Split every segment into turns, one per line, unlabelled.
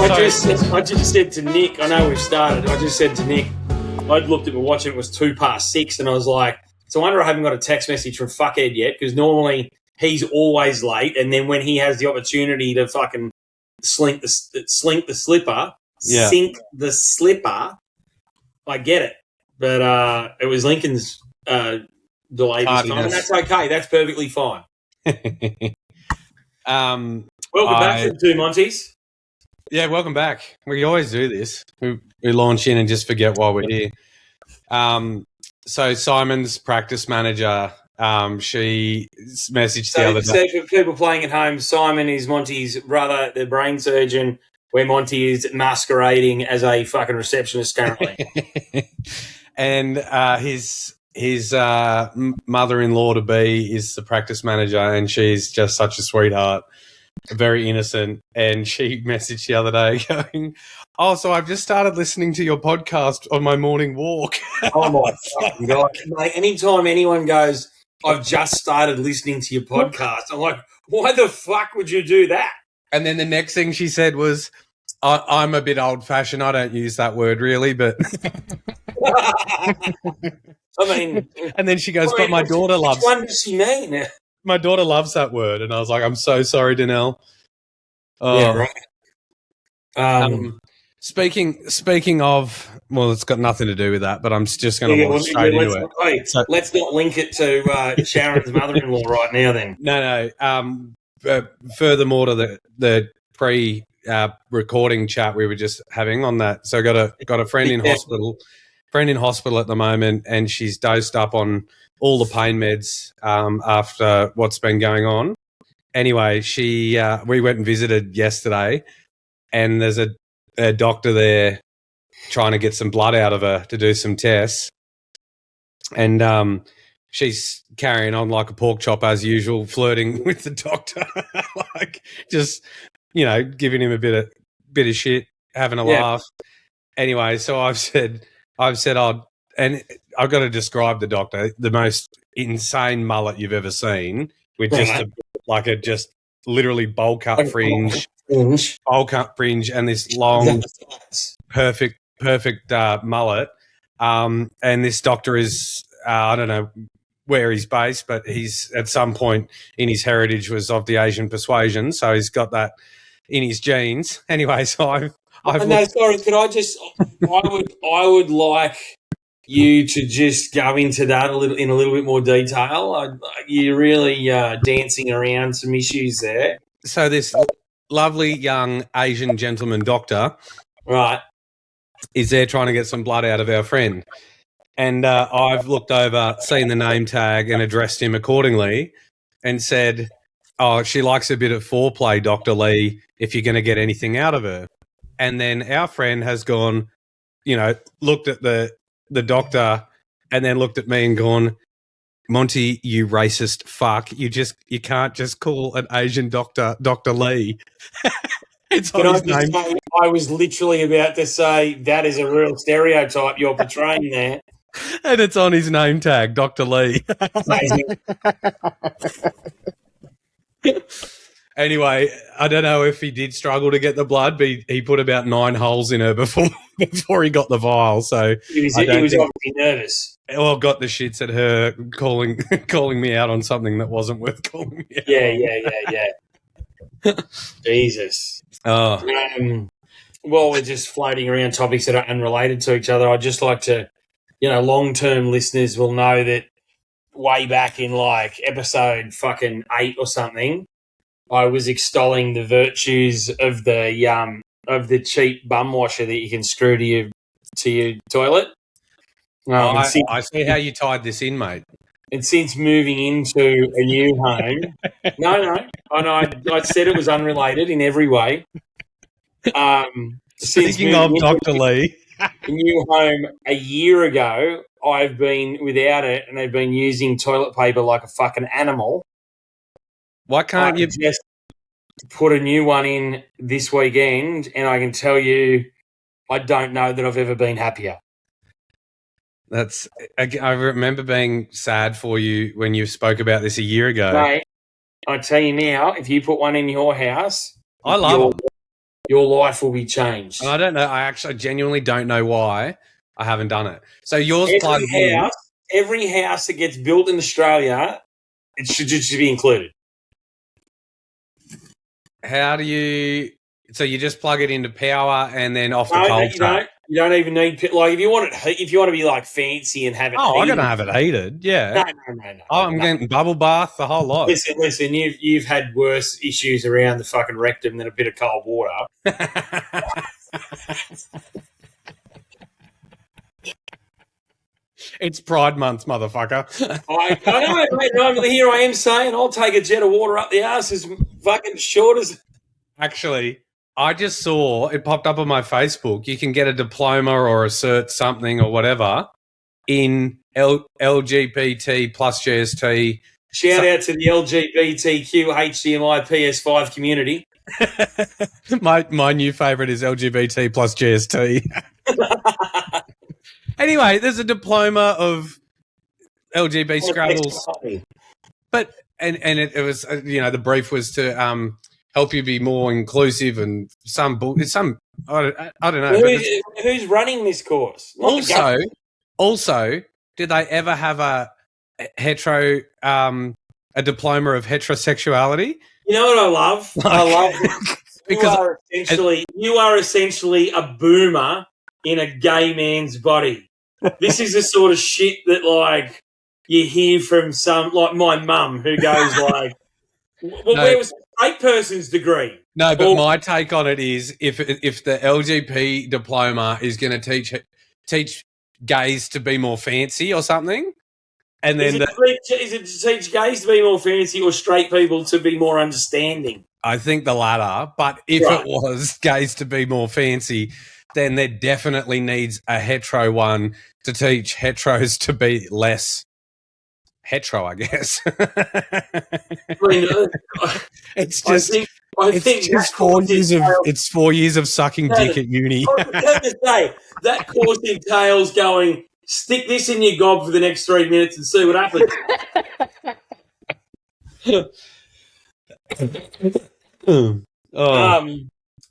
I just said to Nick, I know we've started, I just said to Nick, I'd looked at my watch and it was 6:02 and I was like, it's a wonder I haven't got a text message from fuckhead yet, because normally he's always late, and then when he has the opportunity to fucking sink the slipper, sink the slipper, I get it. But it was Lincoln's delay this time, and that's okay. That's perfectly fine. Welcome back to the Two Monties.
Yeah, welcome back. We always do this. We launch in and just forget why we're here. So Simon's practice manager, she messaged the other day.
So for people playing at home, Simon is Monty's brother, the brain surgeon, where Monty is masquerading as a fucking receptionist currently.
And his mother-in-law to be is the practice manager, and she's just such a sweetheart, very innocent. And she messaged the other day going, "Oh, so I've just started listening to your podcast on my morning walk."
Oh my fucking God. Mate, anytime anyone goes, "I've just started listening to your podcast," I'm like, why the fuck would you do that?
And then the next thing she said was, I'm a bit old-fashioned. I don't use that word really, but...
I mean...
And then she goes, but my daughter loves...
Which one does she mean?
My daughter loves that word. And I was like, I'm so sorry, Danelle. Oh.
Yeah, right.
Speaking of... Well, it's got nothing to do with that, but I'm just going to walk straight into it.
Hey, let's not link it to Sharon's mother-in-law right now then.
No. Furthermore to the pre-recording chat we were just having on that. So got a friend in hospital at the moment, and she's dosed up on all the pain meds after what's been going on. Anyway, we went and visited yesterday, and there's a doctor there trying to get some blood out of her to do some tests. And she's carrying on like a pork chop as usual, flirting with the doctor, like just, giving him a bit of shit, having a laugh. Anyway, so I've said, and I've got to describe the doctor, the most insane mullet you've ever seen, with just literally bowl cut fringe, and this long, perfect mullet. And this doctor is, I don't know where he's based, but he's at some point in his heritage was of the Asian persuasion, so he's got that in his genes. Anyway, so I
would like you to just go into that in a little bit more detail. You're really dancing around some issues there.
So this lovely young Asian gentleman doctor,
right,
is there trying to get some blood out of our friend. And I've looked over, seen the name tag, and addressed him accordingly and said, "Oh, she likes a bit of foreplay, Dr. Lee, if you're going to get anything out of her." And then our friend has gone, looked at the doctor and then looked at me and gone, "Monty, you racist fuck. You can't just call an Asian doctor Dr. Lee." It's on his name.
I was literally about to say that is a real stereotype you're portraying there.
And it's on his name tag, Dr. Lee. Anyway, I don't know if he did struggle to get the blood, but he put about 9 holes in her before he got the vial. So
he was obviously nervous.
Well, got the shits at her calling me out on something that wasn't worth calling me out.
Yeah. Jesus.
Oh.
While we're just floating around topics that are unrelated to each other, I'd just like to, long-term listeners will know that way back in like episode fucking 8 or something, I was extolling the virtues of the cheap bum washer that you can screw to your toilet.
I see how you tied this in, mate.
And since moving into a new home, I said it was unrelated in every way.
Speaking of Dr. Lee,
a new home a year ago, I've been without it, and I've been using toilet paper like a fucking animal.
Why can't you
just put a new one in this weekend? And I can tell you, I don't know that I've ever been happier.
I remember being sad for you when you spoke about this a year ago.
Mate, I tell you now, if you put one in your house,
I love them.
your life will be changed.
And I don't know. I genuinely don't know why I haven't done it. So yours plugged in.
Every house that gets built in Australia, it should just be included.
How do you? So you just plug it into power and then off the cold tap.
You don't even need if you want to be like fancy and have it.
Oh, I'm gonna have it heated. Yeah.
No.
Oh, I'm getting bubble bath, the whole lot.
Listen. You've had worse issues around the fucking rectum than a bit of cold water.
It's Pride Month, motherfucker.
I know, mate. No, here I am saying I'll take a jet of water up the arse as fucking short as.
Actually, I just saw it popped up on my Facebook. You can get a diploma or a cert something or whatever in LGBT plus GST.
Shout out to the LGBTQ HDMI PS5 community.
My new favourite is LGBT plus GST. Anyway, there's a diploma of LGBT Scrabbles, but and it was the brief was to help you be more inclusive and I don't know.
Who's running this course?
Also, did they ever have a diploma of heterosexuality?
You know what I love? I love because you are essentially a boomer in a gay man's body. This is the sort of shit that like you hear from some like my mum who goes like, where was the straight person's degree?
No, but my take on it is if the LGP diploma is going to teach gays to be more fancy or something, and then
is it to teach gays to be more fancy or straight people to be more understanding?
I think the latter. But if it was gays to be more fancy, then there definitely needs a hetero one to teach heteros to be less hetero, I guess. It's just it's 4 years of sucking dick at uni.
I was going to say, that course entails going, stick this in your gob for the next 3 minutes and see what happens.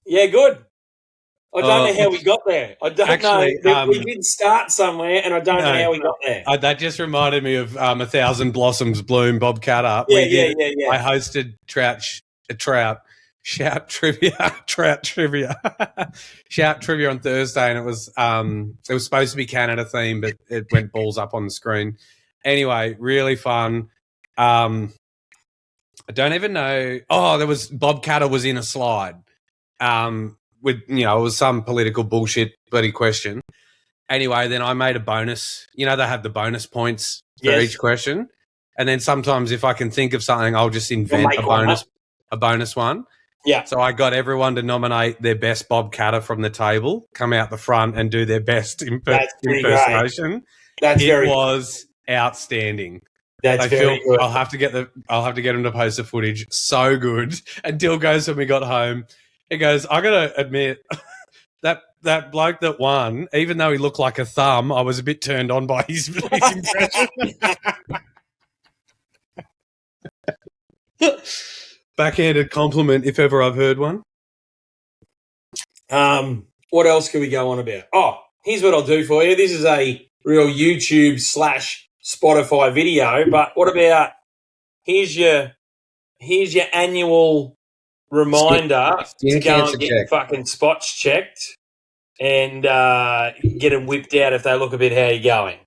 Yeah, good. I don't know how we got there. I don't know. We did start somewhere, and I don't know how we got there.
That just reminded me of 1,000 Blossoms Bloom, Bob Catter.
Yeah.
I hosted Shout Trivia on Thursday, and it was supposed to be Canada themed, but it went balls up on the screen. Anyway, really fun. I don't even know. Oh, there was Bob Catter was in a slide. With it was some political bullshit bloody question. Anyway, then I made a bonus. They have the bonus points for each question, and then sometimes if I can think of something, I'll just invent a bonus one.
Yeah.
So I got everyone to nominate their best Bob Catter from the table, come out the front and do their best impersonation. It was outstanding.
That's very good.
I'll have to get them to post the footage. So good. And Dill goes when we got home. He goes, I gotta admit that bloke that won, even though he looked like a thumb, I was a bit turned on by his impression. Backhanded compliment, if ever I've heard one.
What else can we go on about? Oh, here's what I'll do for you. This is a real YouTube/Spotify video, but what about here's your annual reminder to go and get your fucking spots checked and get them whipped out if they look a bit how you're going.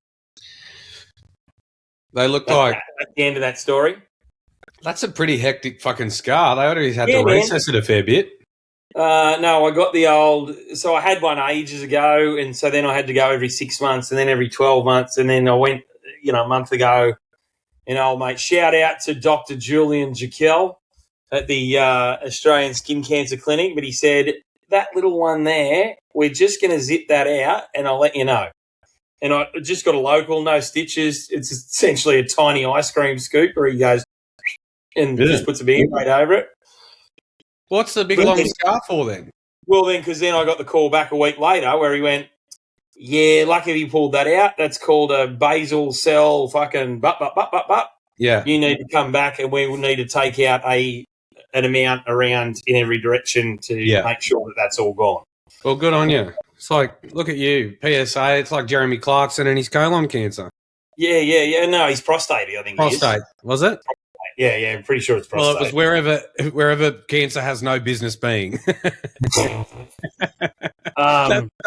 They look like
at the end of that story.
That's a pretty hectic fucking scar. They already had to recess it a fair bit.
No, I got the old. So I had one ages ago, and so then I had to go every 6 months, and then every 12 months, and then I went, a month ago. And old mate, shout out to Dr. Julian Jekyll at the Australian Skin Cancer Clinic, but he said that little one there, we're just going to zip that out, and I'll let you know. And I just got a local, no stitches. It's essentially a tiny ice cream scoop where he goes and just puts a Band-Aid over it.
What's the big long scar for then?
Well, because then I got the call back a week later where he went, yeah, lucky he pulled that out. That's called a basal cell fucking but.
Yeah.
You need to come back and we will need to take out a an amount around in every direction to make sure that that's all gone.
Well, good on you. It's like, look at you, PSA. It's like Jeremy Clarkson and his colon cancer.
Yeah. No, he's prostate, I think.
Prostate, was it?
Yeah, I'm pretty sure it's prostate.
Well, it was wherever cancer has no business being. They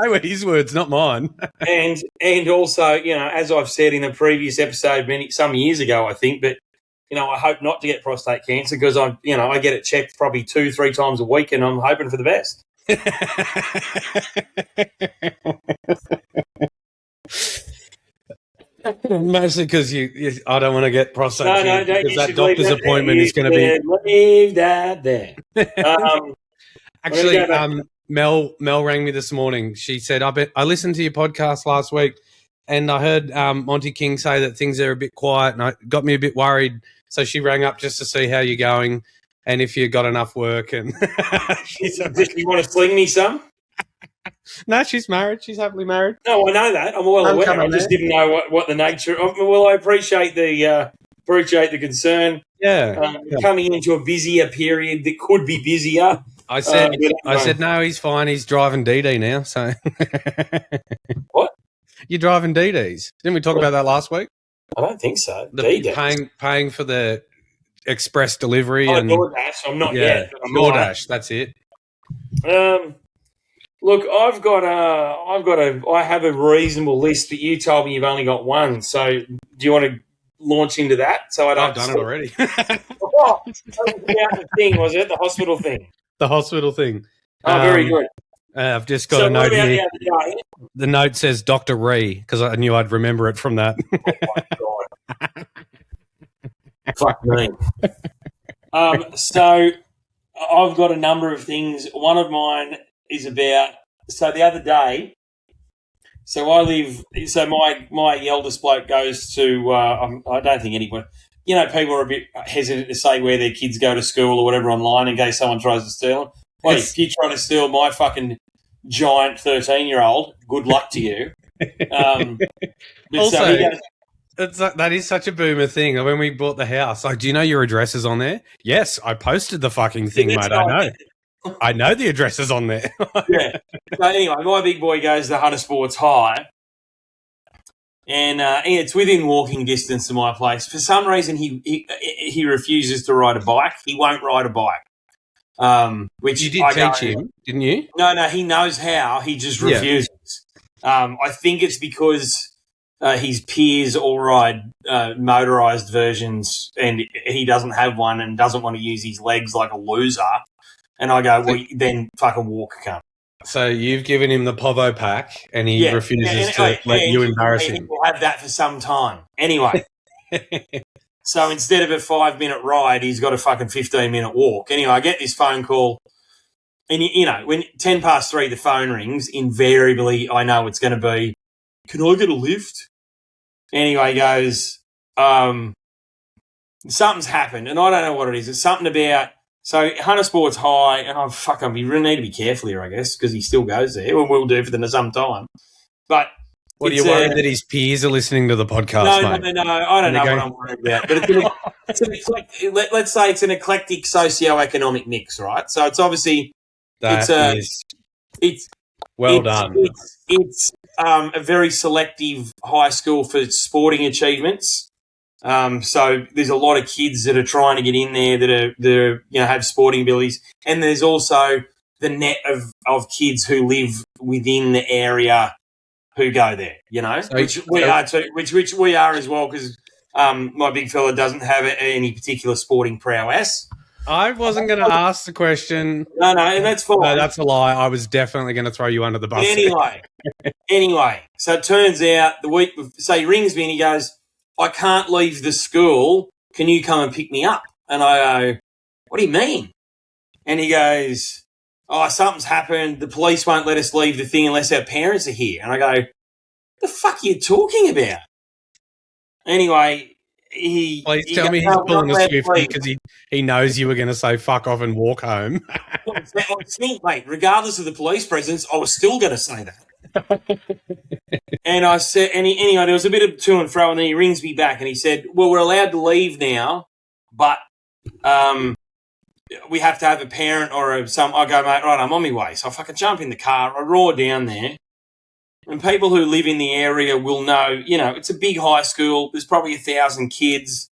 were his words, not mine.
and also, as I've said in a previous episode some years ago, I think, but I hope not to get prostate cancer because I get it checked probably 2-3 times a week, and I'm hoping for the best.
Mostly because I don't want to get prostate cancer because that doctor's appointment is going to be.
Leave that there.
Actually, Mel rang me this morning. She said, I listened to your podcast last week and I heard Monty King say that things are a bit quiet and it got me a bit worried. So she rang up just to see how you're going and if you got enough work. And
you want to sling me some?
No, she's married. She's happily married.
No, I know that. I'm well aware. I just didn't know what the nature. Well, I appreciate the concern.
Yeah,
coming into a busier period that could be busier.
I said no. He's fine. He's driving DD now. So
what?
You're driving DDs? Didn't we talk about that last week?
I don't think so.
Paying for the express delivery and
DoorDash. I'm not yet.
DoorDash. That's it.
Look, I have a reasonable list, but you told me you've only got one. So do you want to launch into that? So
I've done it already.
Oh, the thing, was it? The hospital thing?
The hospital thing.
Oh, very good.
I've just got a note here. The note says Dr. Ree because I knew I'd remember it from that.
Oh, my God. Fuck me. So I've got a number of things. One of mine is about, so the other day, my eldest bloke goes to, I don't think anyone, people are a bit hesitant to say where their kids go to school or whatever online in case someone tries to steal them. Well, if you're trying to steal my fucking giant 13-year-old, good luck to you.
That is such a boomer thing. When we bought the house, like, do you know your address is on there? Yes, I posted the fucking thing, mate. I know. I know the address is on there.
Yeah. So anyway, my big boy goes to Hunter Sports High, and it's within walking distance to my place. For some reason, he refuses to ride a bike. He won't ride a bike. Which
you did teach him, didn't you?
No, he knows how. He just refuses. I think it's because his peers all ride motorised versions, and he doesn't have one and doesn't want to use his legs like a loser. And I go, well, then fucking walk, cunt.
So you've given him the Povo pack, and he refuses to let you embarrass him.
He'll have that for some time. Anyway, so instead of a 5-minute ride, he's got a fucking 15-minute walk. Anyway, I get this phone call, and when 3:10 the phone rings, invariably I know it's going to be, can I get a lift? Anyway, he goes, something's happened, and I don't know what it is. It's something about. So Hunter Sports High, and we really need to be careful here, I guess, because he still goes there, or will do for some time. But
what are you worried that his peers are listening to the podcast, mate?
No, I don't know what I'm worried about. But let's say it's an eclectic socio-economic mix, right? So it's obviously done. It's a very selective high school for sporting achievements. So there's a lot of kids that are trying to get in there that are have sporting abilities, and there's also the net of kids who live within the area who go there, which we are as well, because my big fella doesn't have any particular sporting prowess.
I wasn't going to ask the question.
No, and that's fine.
No, that's a lie. I was definitely going to throw you under the bus.
Anyway, so it turns out the week, so he rings me and he goes, I can't leave the school. Can you come and pick me up? And I go, what do you mean? And he goes, oh, something's happened. The police won't let us leave the thing unless our parents are here. And I go, the fuck are you talking about? Anyway,
please tell me he's pulling a Swiftie because he knows you were going to say fuck off and walk home.
Mate, regardless of the police presence, I was still going to say that. And I said, anyway, there was a bit of to and fro, and then he rings me back and he said, well, we're allowed to leave now, but we have to have a parent or I go, mate, right, I'm on my way. So I fucking jump in the car, I roar down there. And people who live in the area will know, it's a big high school. There's probably 1,000 kids.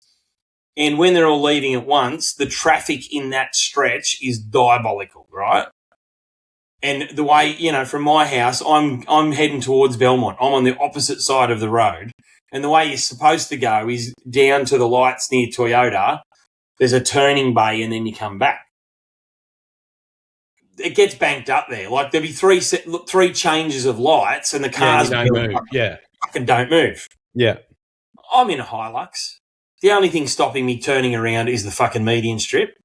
And when they're all leaving at once, the traffic in that stretch is diabolical, right? And the way, from my house, I'm heading towards Belmont. I'm on the opposite side of the road. And the way you're supposed to go is down to the lights near Toyota. There's a turning bay and then you come back. It gets banked up there. Like there'll be three changes of lights and the cars
don't move.
Fucking don't move.
Yeah.
I'm in a Hilux. The only thing stopping me turning around is the fucking median strip.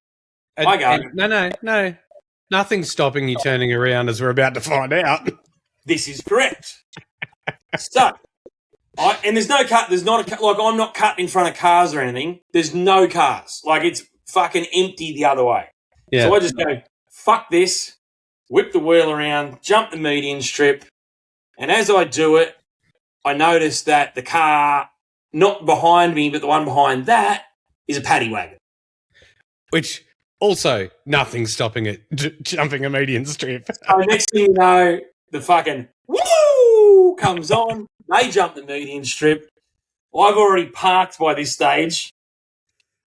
No. Nothing's stopping you turning around, as we're about to find out.
This is correct. So, and there's no cut. There's not a cut. Like I'm not cut in front of cars or anything. There's no cars. Like it's fucking empty the other way. Yeah. So I just go, fuck this, whip the wheel around, jump the median strip, and as I do it, I notice that the car, not behind me, but the one behind that, is a paddy wagon.
Which also, nothing's stopping it jumping a median strip.
So next thing you know, the fucking woo comes on, they jump the median strip. I've already parked by this stage.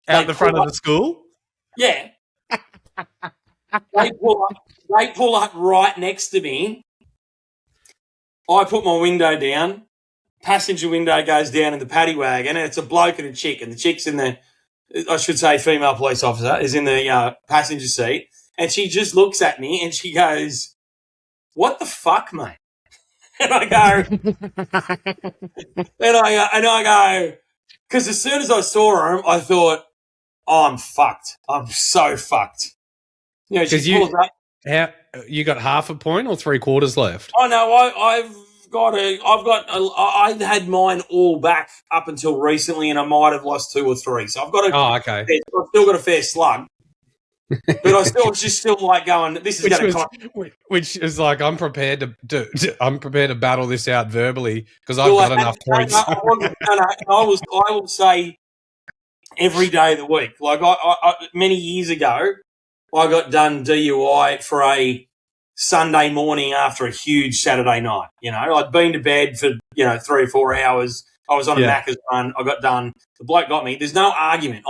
Out the front of the school?
Yeah. They pull up right next to me. I put my window down. Passenger window goes down in the paddy wagon, and it's a bloke and a chick. And the chick's in the, I should say female police officer, is in the passenger seat. And she just looks at me and she goes, "What the fuck, mate?" And I go, because as soon as I saw him, I thought, oh, I'm fucked. I'm so fuct. Because
you got half a point or 3/4 left?
Oh no, I had mine all back up until recently, and I might have lost 2 or 3. So I've got
I've
still got a fair slug, but I still like going. This is going to
which is like I'm prepared to battle this out verbally because I've got enough points.
I will say every day of the week. Like I many years ago, I got done DUI for a Sunday morning after a huge Saturday night. I'd been to bed for 3 or 4 hours. I was on a Macca's run. I got done. The bloke got me. There's no argument.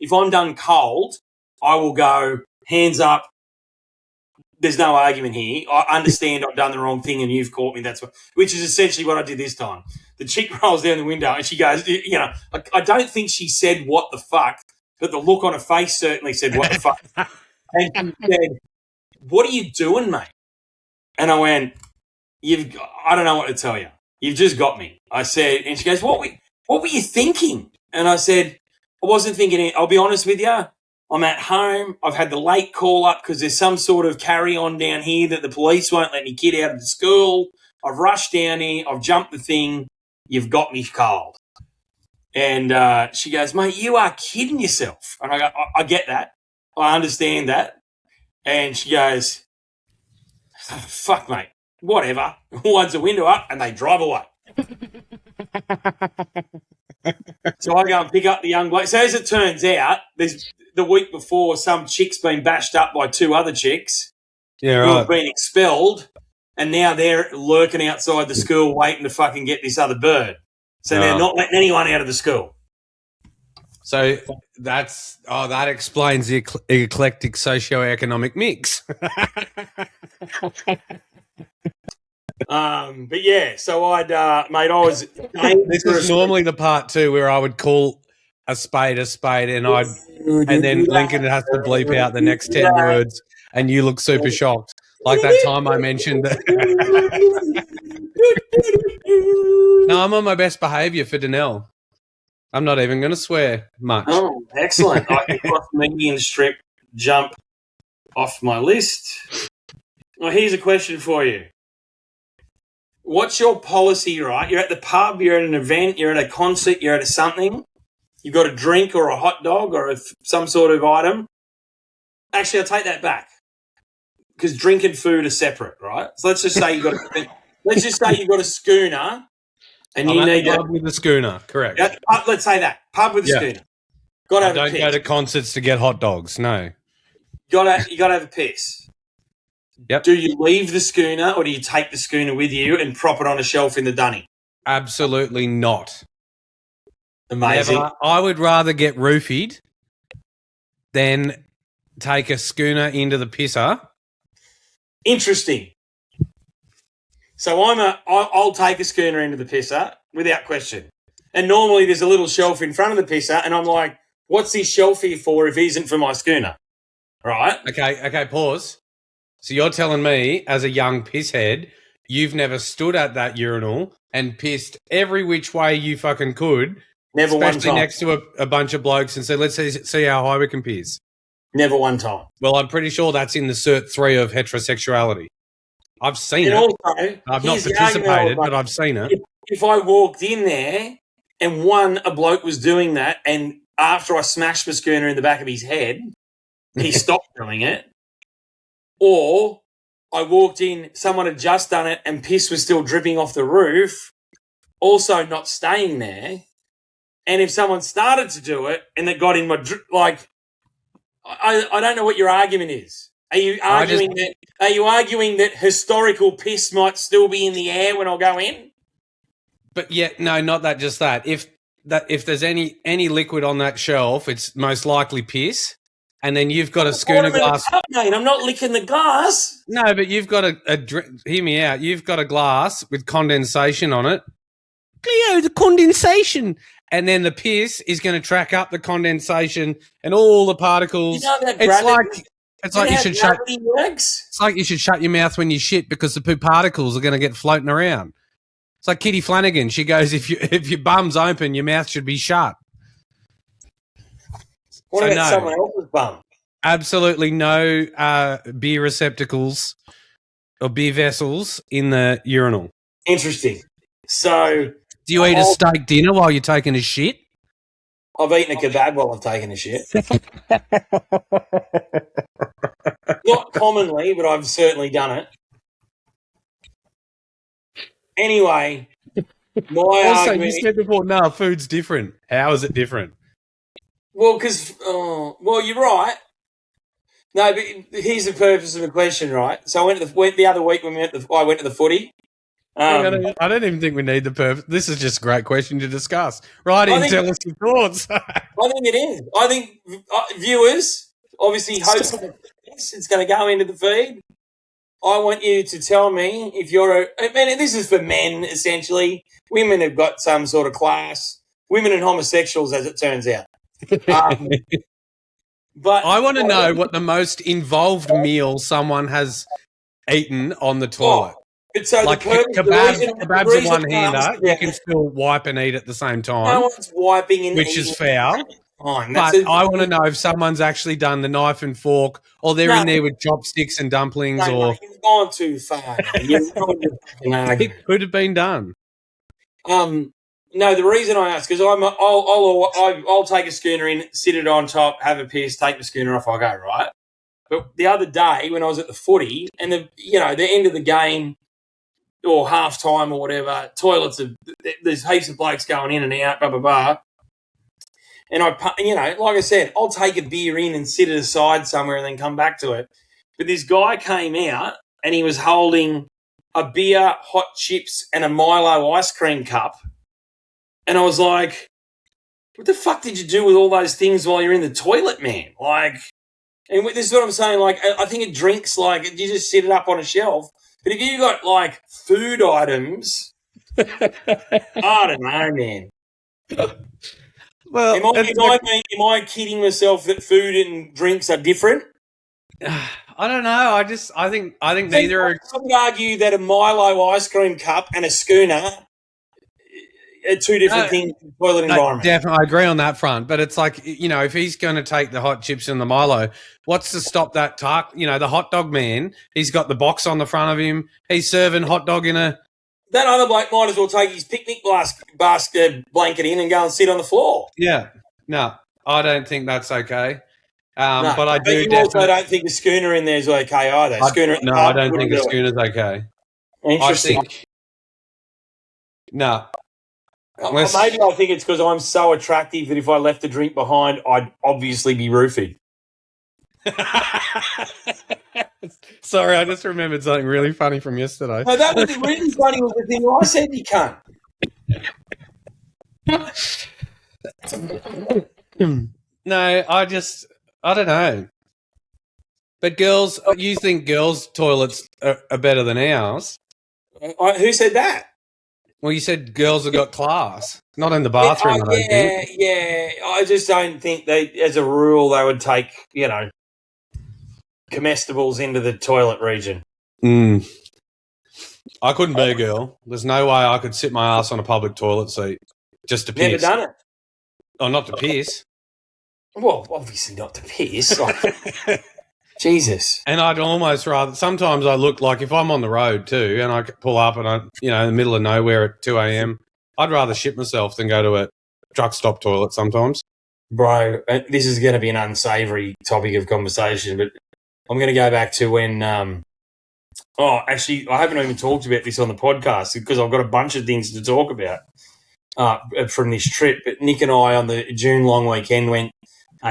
If I'm done cold, I will go hands up. There's no argument here. I understand I've done the wrong thing and you've caught me. Which is essentially what I did this time. The chick rolls down the window and she goes, I don't think she said what the fuck, but the look on her face certainly said what the fuck. And she said, "What are you doing, mate?" And I went, I don't know what to tell you. You've just got me. I said, and she goes, what were you thinking? And I said, I wasn't thinking it. I'll be honest with you. I'm at home. I've had the late call up because there's some sort of carry on down here that the police won't let me kid out of the school. I've rushed down here. I've jumped the thing. You've got me cold. And she goes, "Mate, you are kidding yourself." And I go, I get that. I understand that. And she goes, "Fuck, mate, whatever." Winds the window up and they drive away. So I go and pick up the young bloke. So as it turns out, the week before, some chick's been bashed up by 2 other chicks who have been expelled, and now they're lurking outside the school waiting to fucking get this other bird. So they're not letting anyone out of the school.
So that explains the eclectic socioeconomic mix.
But yeah, so mate, I was.
This is normally the part 2 where I would call a spade, and then Lincoln has to bleep out the next 10 words, and you look super shocked, like that time I mentioned that. No, I'm on my best behaviour for Danelle. I'm not even going to swear much.
Oh, excellent. I can cross the median strip, jump off my list. Well, here's a question for you. What's your policy, right? You're at the pub, you're at an event, you're at a concert, you're at something. You've got a drink or a hot dog or some sort of item. Actually, I'll take that back because drink and food are separate, right? So let's just say you've got a schooner. And you need
pub with a schooner, correct?
Let's say that pub with a schooner.
I don't go to concerts to get hot dogs. No.
gotta have a piss.
Yep.
Do you leave the schooner or do you take the schooner with you and prop it on a shelf in the dunny?
Absolutely not.
Amazing.
Never. I would rather get roofied than take a schooner into the pisser.
Interesting. So I'll take a schooner into the pisser without question. And normally there's a little shelf in front of the pisser, and I'm like, what's this shelf here for if it isn't for my schooner? Right?
Okay, pause. So you're telling me, as a young pisshead, you've never stood at that urinal and pissed every which way you fucking could,
Never one
especially
time.
next to a bunch of blokes, and said, let's see how high we can piss.
Never one time.
Well, I'm pretty sure that's in the Cert 3 of heterosexuality. I've seen
And
it.
also,
I've not
here's the argument I
participated,
would
but I've seen it.
if I walked in there and a bloke was doing that, and after I smashed the schooner in the back of his head, he stopped doing it, or I walked in, someone had just done it and piss was still dripping off the roof, also not staying there, and if someone started to do it and they got in my I don't know what your argument is. Are you arguing that historical piss might still be in the air when I go in?
But yeah, no, not that. Just that. If there's any liquid on that shelf, it's most likely piss. And then you've got a schooner glass.
Up, mate. I'm not licking the glass.
No, but you've got hear me out. You've got a glass with condensation on it. Cleo, the condensation. And then the piss is going to track up the condensation and all the particles.
You know about gravity?
It's like you should shut.
Works?
It's like you should shut your mouth when you shit because the poo particles are going to get floating around. It's like Kitty Flanagan. She goes, if your bum's open, your mouth should be shut.
What about someone else's bum?
Absolutely no beer receptacles or beer vessels in the urinal.
Interesting. So,
do you eat a steak dinner while you're taking a shit?
I've eaten a kebab while I've taken a shit. Not commonly, but I've certainly done it. Anyway,
you said before, no, food's different. How is it different?
Well, because you're right. No, but here's the purpose of the question, right? So I went the other week when I went to the footy.
I don't even think we need the purpose. This is just a great question to discuss. Right in, tell us your thoughts.
I think it is. I think viewers obviously hope it's going to go into the feed. I want you to tell me if you're this is for men, essentially. Women have got some sort of class. Women and homosexuals, as it turns out. But
I want to know what the most involved meal someone has eaten on the toilet.
But so
like kebabs are one-hander. You can still wipe and eat at the same time.
No one's wiping,
which is foul. But I want to know if someone's actually done the knife and fork, or they're in there with chopsticks and dumplings, or
you've gone too far.
It could have been done.
No, the reason I ask is I'll take a schooner in, sit it on top, have a piss, take the schooner off, I go, right? But the other day when I was at the footy and the end of the game or half time or whatever, there's heaps of blokes going in and out, blah blah blah. And like I said, I'll take a beer in and sit it aside somewhere and then come back to it. But this guy came out and he was holding a beer, hot chips, and a Milo ice cream cup. And I was like, what the fuck did you do with all those things while you're in the toilet, man? Like, and this is what I'm saying. Like, I think it drinks, like, you just sit it up on a shelf. But if you got, like, food items, I don't know, man.
Well,
am I kidding myself that food and drinks are different?
I don't know. I think neither are.
I would argue that a Milo ice cream cup and a schooner are two different things in the toilet environment.
Definitely, I agree on that front. But it's like, if he's going to take the hot chips and the Milo, what's to stop that the hot dog man, he's got the box on the front of him. He's serving hot dog in a...
That other bloke might as well take his picnic basket blanket in and go and sit on the floor.
Yeah. No, I don't think that's okay.
No,
but I do
you also don't think a schooner in there is okay either.
I don't think a schooner's okay.
Interesting.
No.
Maybe I think it's because I'm so attractive that if I left a drink behind, I'd obviously be roofied.
Sorry, I just remembered something really funny from yesterday.
No, that was really funny. Was the thing I said, you can't.
No, I don't know. But girls, you think girls' toilets are better than ours?
Who said that?
Well, you said girls have got class. Not in the bathroom, I don't think.
Yeah. I just don't think as a rule, they would take, comestibles into the toilet region.
Mm. I couldn't be a girl. There's no way I could sit my ass on a public toilet seat just to piss.
Never done it.
Oh, not to piss.
Well, obviously not to piss. Jesus.
And I'd almost rather. Sometimes I look like if I'm on the road too, and I pull up and in the middle of nowhere at 2 a.m. I'd rather shit myself than go to a truck stop toilet sometimes.
Bro, this is going to be an unsavoury topic of conversation, but I'm going to go back to when. Actually, I haven't even talked about this on the podcast because I've got a bunch of things to talk about from this trip. But Nick and I on the June long weekend went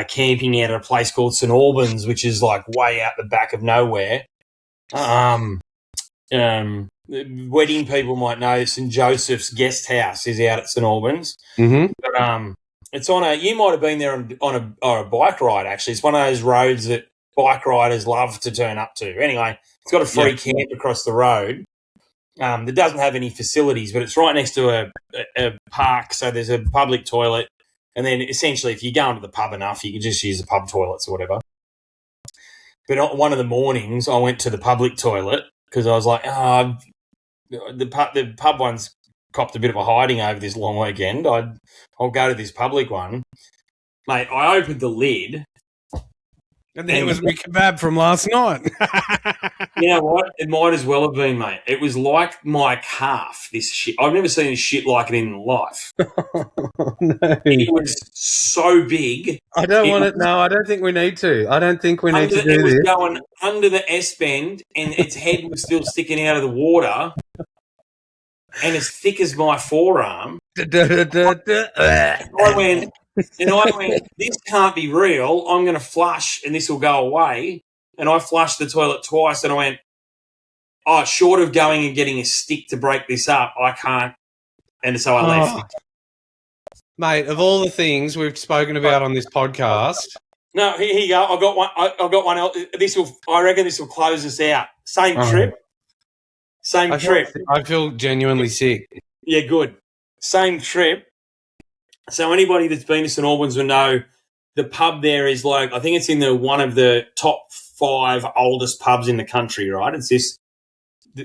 camping out at a place called St Albans, which is like way out the back of nowhere. Wedding people might know St Joseph's Guest House is out at St Albans.
Mm-hmm.
But it's you might have been there on a bike ride, actually. It's one of those roads that bike riders love to turn up to. Anyway, it's got a free camp across the road that doesn't have any facilities, but it's right next to a park, so there's a public toilet. And then essentially, if you go into the pub enough, you can just use the pub toilets or whatever. But one of the mornings, I went to the public toilet because I was like, the pub one's copped a bit of a hiding over this long weekend. I'll go to this public one. Mate, I opened the lid.
And there was my kebab from last night.
You know what? It might as well have been, mate. It was like my calf, this shit. I've never seen a shit like it in life.
No.
It was so big.
I don't want it. No, I don't think we need to. I don't think we need to do this. It was
going under the S-bend and its head was still sticking out of the water and as thick as my forearm. I went, this can't be real. I'm going to flush and this will go away. And I flushed the toilet twice and I went, short of going and getting a stick to break this up, I can't. And so I left.
Mate, of all the things we've spoken about on this podcast.
No, here you go. I got one else. I reckon this will close us out. Same trip.
I feel genuinely sick.
Yeah, good. Same trip. So anybody that's been to St Albans will know the pub there is I think it's in one of the top 5 oldest pubs in the country, right? It's this.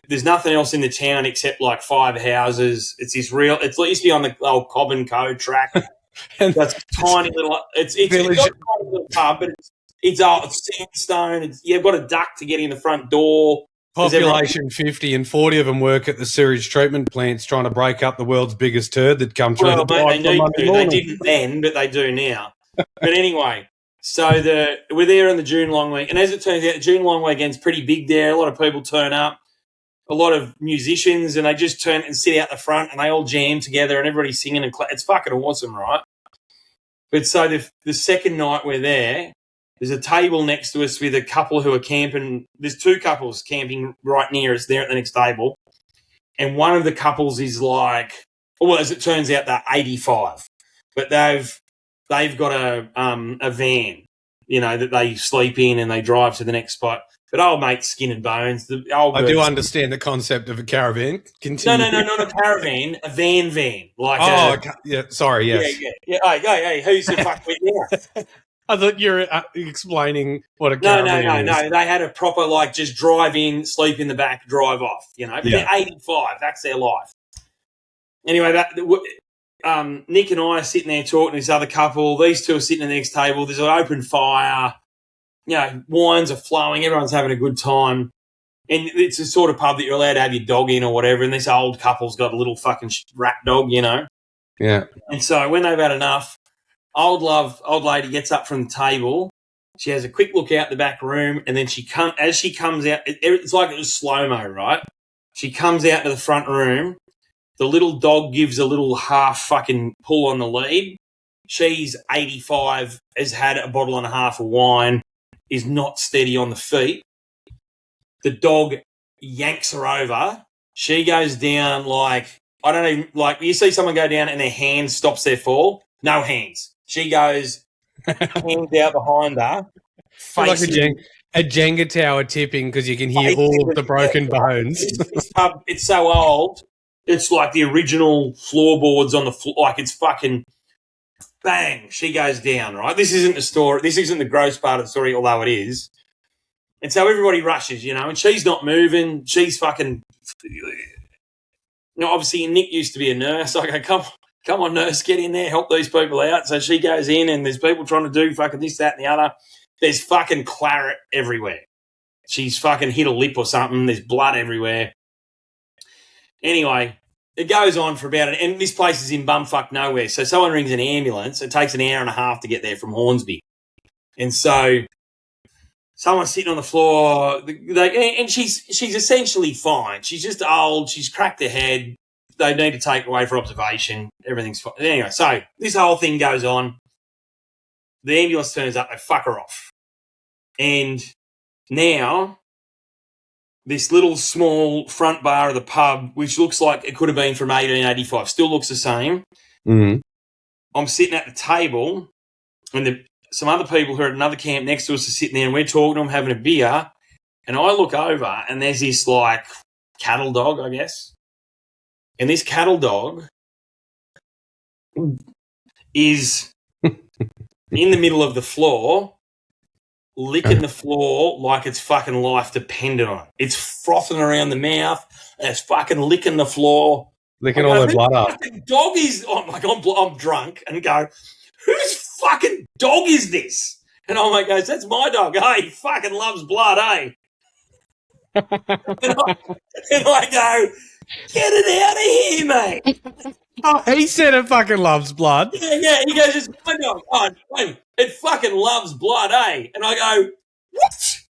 There's nothing else in the town except 5 houses. It's this real. It used to be on the old Cobb and Co track. And that's tiny little. It's not a tiny little pub, but it's sandstone. You've got a duck to get in the front door.
Population 50 and 40 of them work at the sewage treatment plants trying to break up the world's biggest turd that come through the pipe.
They didn't then, but they do now. But anyway, so we're there on the June long week, and as it turns out, the June long weekend's pretty big there. A lot of people turn up, a lot of musicians, and they just turn and sit out the front, and they all jam together, and everybody's singing and it's fucking awesome, right? But so the second night we're there, there's a table next to us with a couple who are camping. There's 2 couples camping right near us there at the next table. And one of the couples is as it turns out, they're 85. But they've got a van, that they sleep in and they drive to the next spot. But old mate, skin and bones.
I do understand the concept of a caravan. Continue.
No, not a caravan, a van.
Sorry, yes.
Yeah. Hey, who's the fuck with now?
I thought you were explaining what a caravan is.
No. They had a proper, just drive in, sleep in the back, drive off, But they're 85. That's their life. Anyway, Nick and I are sitting there talking to this other couple. These 2 are sitting at the next table. There's an open fire. Wines are flowing. Everyone's having a good time. And it's a sort of pub that you're allowed to have your dog in or whatever. And this old couple's got a little fucking rat dog,
Yeah.
And so when they've had enough, old lady gets up from the table. She has a quick look out the back room, and then as she comes out, it's like it was slow-mo, right? She comes out to the front room. The little dog gives a little half fucking pull on the lead. She's 85, has had a bottle and a half of wine, is not steady on the feet. The dog yanks her over. She goes down like, I don't even, like you see someone go down and their hand stops their fall. No hands. She goes hands out behind her.
Like a Jenga tower tipping because you can hear all of the broken bones.
It's so old. It's like the original floorboards on the floor. Like it's fucking bang. She goes down, right? This isn't the story. This isn't the gross part of the story, although it is. And so everybody rushes, and she's not moving. She's fucking... obviously Nick used to be a nurse. I go, come on, nurse, get in there, help these people out. So she goes in and there's people trying to do fucking this, that, and the other. There's fucking claret everywhere. She's fucking hit a lip or something. There's blood everywhere. Anyway, it goes on for about... And this place is in bumfuck nowhere. So someone rings an ambulance. It takes an hour and a half to get there from Hornsby. And so... someone's sitting on the floor, and she's essentially fine. She's just old. She's cracked her head. They need to take her away for observation. Everything's fine. Anyway, so this whole thing goes on. The ambulance turns up. They fuck her off. And now this little small front bar of the pub, which looks like it could have been from 1885, still looks the same.
Mm-hmm.
I'm sitting at the table, and some other people who are at another camp next to us are sitting there and we're talking to them, having a beer. And I look over and there's this like cattle dog, I guess. And this cattle dog is in the middle of the floor, licking the floor like its fucking life depended on it. It's frothing around the mouth and it's fucking licking the floor.
Licking all the blood up.
The dog is, I'm drunk and go, whose fucking dog is this? And I'm like, that's my dog. Hey, he fucking loves blood, eh? and I go, get it out of here, mate.
Oh, he said it fucking loves blood.
Yeah. He goes, it's my dog. Oh, wait, it fucking loves blood, eh? And I go, what?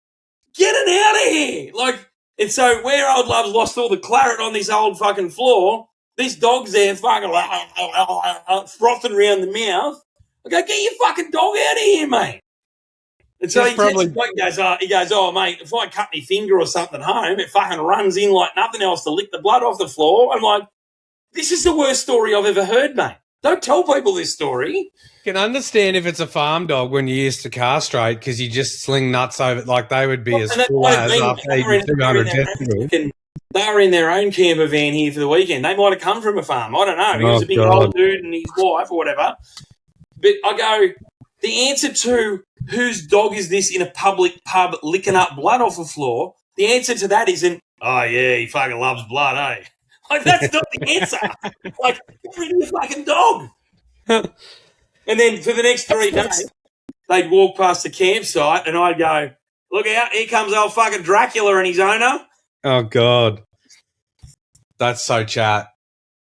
Get it out of here. Like, and so where old Love's lost all the claret on this old fucking floor, this dog's there fucking frothing around the mouth. I go, get your fucking dog out of here, mate. And so he goes, oh, mate, if I cut my finger or something home, it fucking runs in like nothing else to lick the blood off the floor. I'm like, this is the worst story I've ever heard, mate. Don't tell people this story.
Can understand if it's a farm dog when you used to castrate because you just sling nuts over, like they would be as full as after eating 200 testicles.
They were in their own camper van here for the weekend. They might have come from a farm. I don't know. He was a big old dude and his wife or whatever. But I go, the answer to whose dog is this in a public pub licking up blood off the floor, the answer to that isn't, oh, yeah, he fucking loves blood, eh? Like, that's not the answer. Like, get rid of your fucking dog. And then for the next 3 days, they'd walk past the campsite and I'd go, look out, here comes old fucking Dracula and his owner.
Oh, God. That's so chat.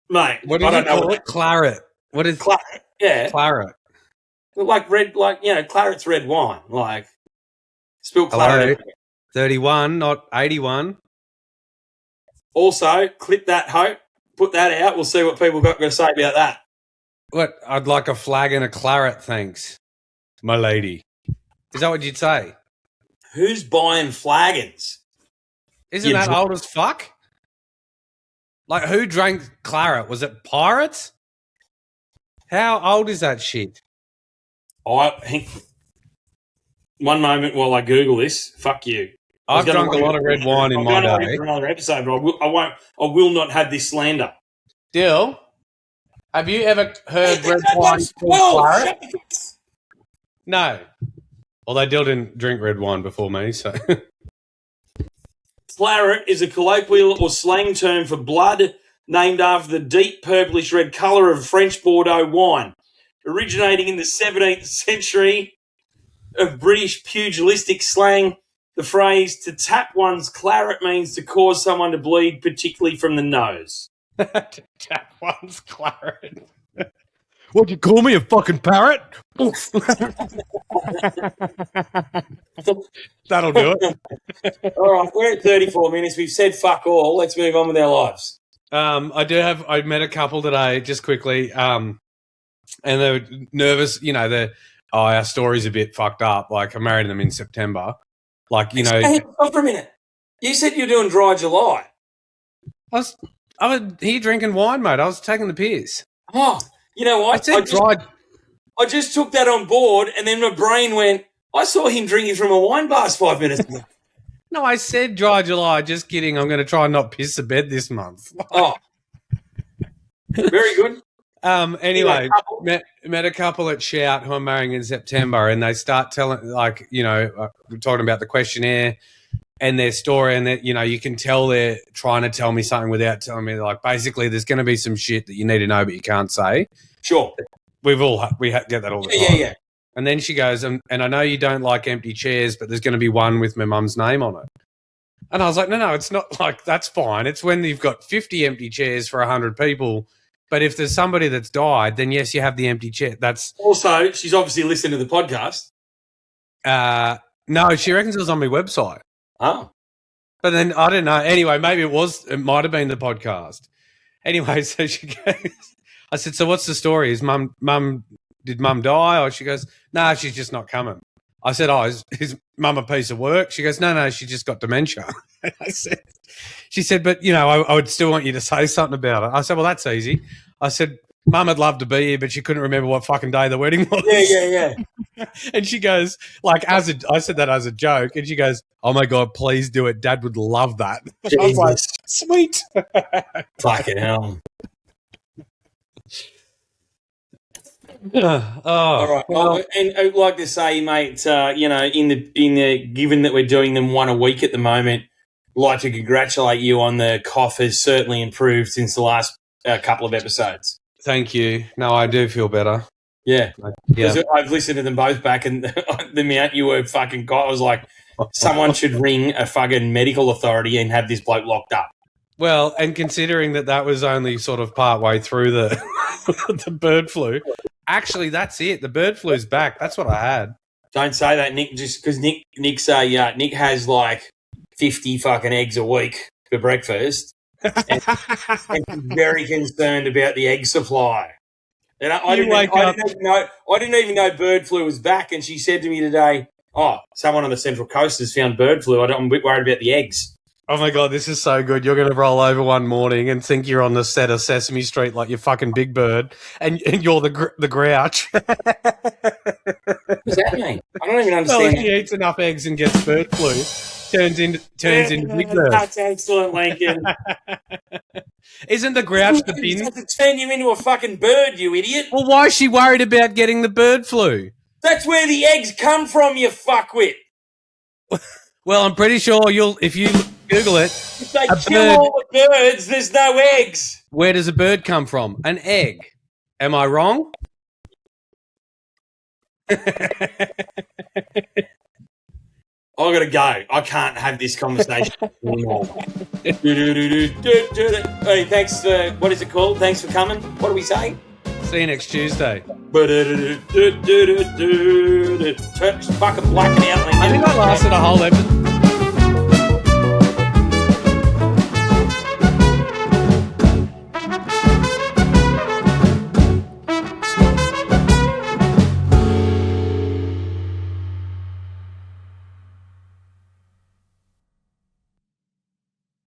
Mate,
what do you call it? Claret. What is
claret? Yeah.
Claret.
Like red, like, claret's red wine. Like, spilled claret.
Hello. 31, not 81.
Also, clip that, Hope. Put that out. We'll see what people got to say about that.
What? I'd like a flag and a claret, thanks, my lady. Is that what you'd say?
Who's buying flagons?
Isn't that old as fuck? Like, who drank claret? Was it pirates? How old is that shit?
One moment while I Google this. Fuck you.
I've drunk a lot of red wine in my day.
For another episode, but I will not have this slander.
Dill, have you ever heard red wine called claret? No. Although Dill didn't drink red wine before me, so.
Claret is a colloquial or slang term for blood named after the deep purplish red colour of French Bordeaux wine. Originating in the 17th century of British pugilistic slang, the phrase to tap one's claret means to cause someone to bleed, particularly from the nose.
To tap one's claret. What'd you call me, a fucking parrot? That'll do it.
All right, we're at 34 minutes. We've said fuck all. Let's move on with our lives.
I met a couple today, just quickly, and they were nervous. Oh, our story's a bit fucked up. Like, I married them in September. Like, you know.
Hey, stop for a minute. You said you're doing dry July.
I was here drinking wine, mate. I was taking the piss.
Oh, you know what? I just took that on board, and then my brain went, I saw him drinking from a wine glass 5 minutes ago.
No, I said dry July. Just kidding. I'm going to try and not piss the bed this month.
Oh. Very good.
Anyway, met a couple at Shout who I'm marrying in September, and they start telling, like, you know, we're talking about the questionnaire and their story, and that, you know, you can tell they're trying to tell me something without telling me. Like, basically, there's going to be some shit that you need to know but you can't say.
Sure.
We get that all the time. Yeah. And then she goes, and I know you don't like empty chairs, but there's going to be one with my mum's name on it. And I was like, no, it's not, like, that's fine. It's when you've got 50 empty chairs for 100 people. But if there's somebody that's died, then yes, you have the empty chair. That's
also, she's obviously listened to the podcast.
No, she reckons it was on my website.
Oh.
But then I don't know. Anyway, maybe it might have been the podcast. Anyway, so she goes, I said, so what's the story? Did mum die? Or she goes, no, she's just not coming. I said, oh, is mum a piece of work? She goes, no, she just got dementia. She said, but, you know, I would still want you to say something about it. I said, well, that's easy. I said, mum would love to be here, but she couldn't remember what fucking day the wedding was.
Yeah.
And she goes, like, I said that as a joke, and she goes, oh, my God, please do it. Dad would love that.
Jesus.
I was like, sweet.
Fucking hell.
All
right. Well, and I'd like to say, mate, you know, in the given that we're doing them one a week at the moment, I'd like to congratulate you on the cough has certainly improved since the last couple of episodes.
Thank you. No, I do feel better.
Yeah. Because I've listened to them both back, and the amount you were fucking got, I was like, someone should ring a fucking medical authority and have this bloke locked up.
Well, and considering that was only sort of part way through the bird flu. Actually, that's it. The bird flu's back. That's what I had.
Don't say that, Nick, just because Nick has like 50 fucking eggs a week for breakfast and very concerned about the egg supply. And I didn't even know bird flu was back, and she said to me today, oh, someone on the Central Coast has found bird flu. I'm a bit worried about the eggs.
Oh, my God, this is so good. You're going to roll over one morning and think you're on the set of Sesame Street like you're fucking Big Bird, and you're the grouch.
What does that mean? I don't even understand. Well,
if he eats enough eggs and gets bird flu, turns into Big Bird.
That's excellent, Lincoln.
Isn't the grouch the bin?
To turn you into a fucking bird, you idiot.
Well, why is she worried about getting the bird flu?
That's where the eggs come from, you fuckwit.
Well, I'm pretty sure if you Google it.
If they kill all the birds, there's no eggs.
Where does a bird come from? An egg. Am I wrong?
I got to go. I can't have this conversation anymore. Hey, thanks for, what is it called? Thanks for coming. What do we say?
See you next Tuesday.
Fucking blacking out.
I think I lasted a whole episode.